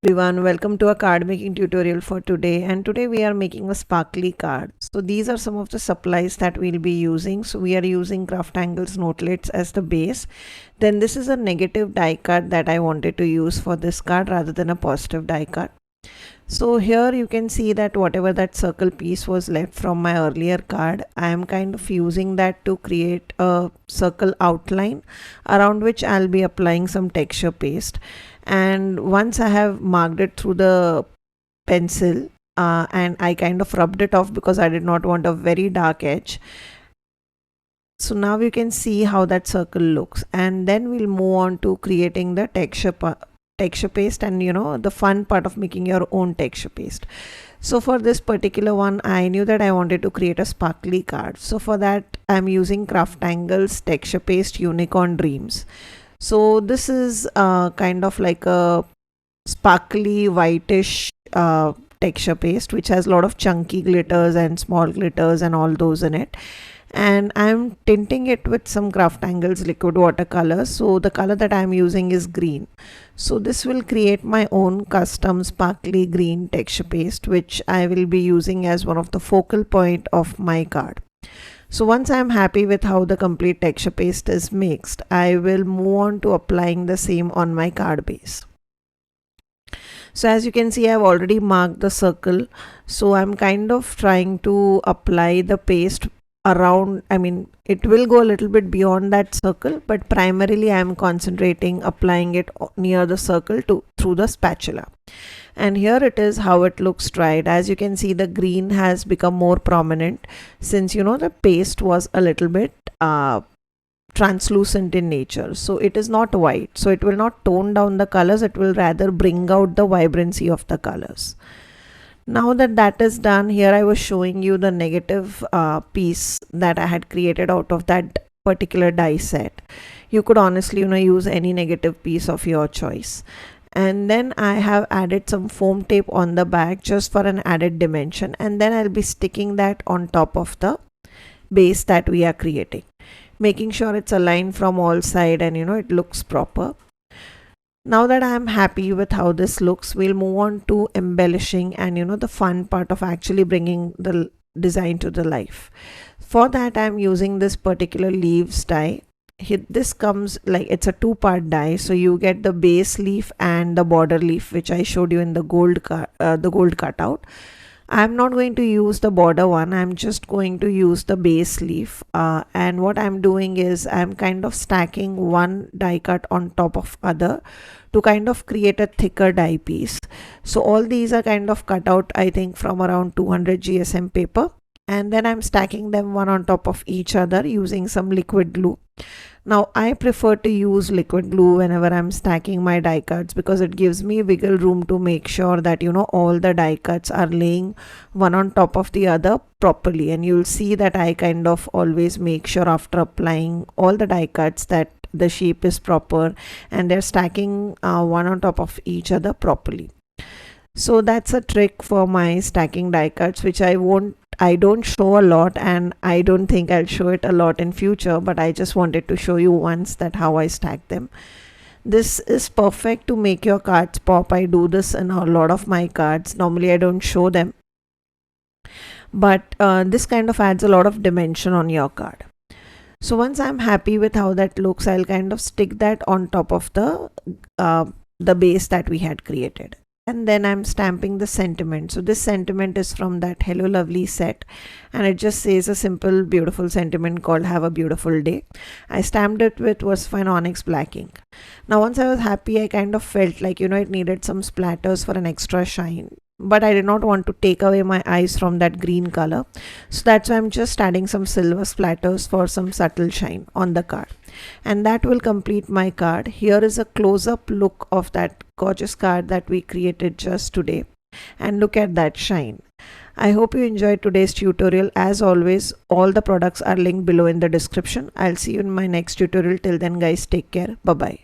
Everyone, welcome to a card making tutorial for today, and today we are making a sparkly card. So these are some of the supplies that we'll be using. So we are using craftangles notelets as the base. Then this is a negative die card that I wanted to use for this card rather than a positive die card. So here you can see that whatever that circle piece was left from my earlier card, I am kind of using that to create a circle outline around which I'll be applying some texture paste. And once I have marked it through the pencil and I kind of rubbed it off because I did not want a very dark edge. So now you can see how that circle looks, and then we'll move on to creating the texture paste and the fun part of making your own texture paste. So for this particular one, I knew that I wanted to create a sparkly card. So for that, I'm using craftangles texture paste unicorn dreams. So this is kind of like a sparkly whitish texture paste which has a lot of chunky glitters and small glitters and all those in it. And I'm tinting it with some craftangles liquid watercolor. So the color that I'm using is green. So this will create my own custom sparkly green texture paste, which I will be using as one of the focal point of my card. So once I'm happy with how the complete texture paste is mixed, I will move on to applying the same on my card base. So as you can see, I've already marked the circle. So I'm kind of trying to apply the paste around, it will go a little bit beyond that circle, but primarily I'm concentrating applying it near the circle through the spatula. And here it is how it looks dried. As you can see, the green has become more prominent since the paste was a little bit translucent in nature. So it is not white, so it will not tone down the colors, it will rather bring out the vibrancy of the colors. Now that is done, here I was showing you the negative piece that I had created out of that particular die set. You could honestly use any negative piece of your choice. And then I have added some foam tape on the back just for an added dimension, and then I'll be sticking that on top of the base that we are creating, making sure it's aligned from all sides and it looks proper. Now that I'm happy with how this looks, we'll move on to embellishing and the fun part of actually bringing the design to the life. For that, I'm using this particular leaves die. This comes like it's a two-part die, so you get the base leaf and the border leaf, which I showed you in the gold cutout. I'm not going to use the border one, I'm just going to use the base leaf, and what I'm doing is I'm kind of stacking one die cut on top of other to kind of create a thicker die piece. So all these are kind of cut out, I think, from around 200 GSM paper, and then I'm stacking them one on top of each other using some liquid glue. Now I prefer to use liquid glue whenever I'm stacking my die cuts because it gives me wiggle room to make sure that all the die cuts are laying one on top of the other properly. And you'll see that I kind of always make sure after applying all the die cuts that the shape is proper and they're stacking one on top of each other properly. So that's a trick for my stacking die cuts, which I don't show a lot, and I don't think I'll show it a lot in future, but I just wanted to show you once that how I stack them. This is perfect to make your cards pop. I do this in a lot of my cards. Normally I don't show them, but this kind of adds a lot of dimension on your card. So once I'm happy with how that looks, I'll kind of stick that on top of the base that we had created. And then I'm stamping the sentiment. So this sentiment is from that Hello Lovely set, and it just says a simple beautiful sentiment called Have a Beautiful Day. I stamped it with was fine onyx black ink. Now once I was happy, I kind of felt like it needed some splatters for an extra shine, but I did not want to take away my eyes from that green color, so that's why I'm just adding some silver splatters for some subtle shine on the card. And that will complete my card. Here is a close-up look of that gorgeous card that we created just today, and look at that shine. I hope you enjoyed today's tutorial. As always, all the products are linked below in the description. I'll see you in my next tutorial. Till then guys, take care. Bye bye.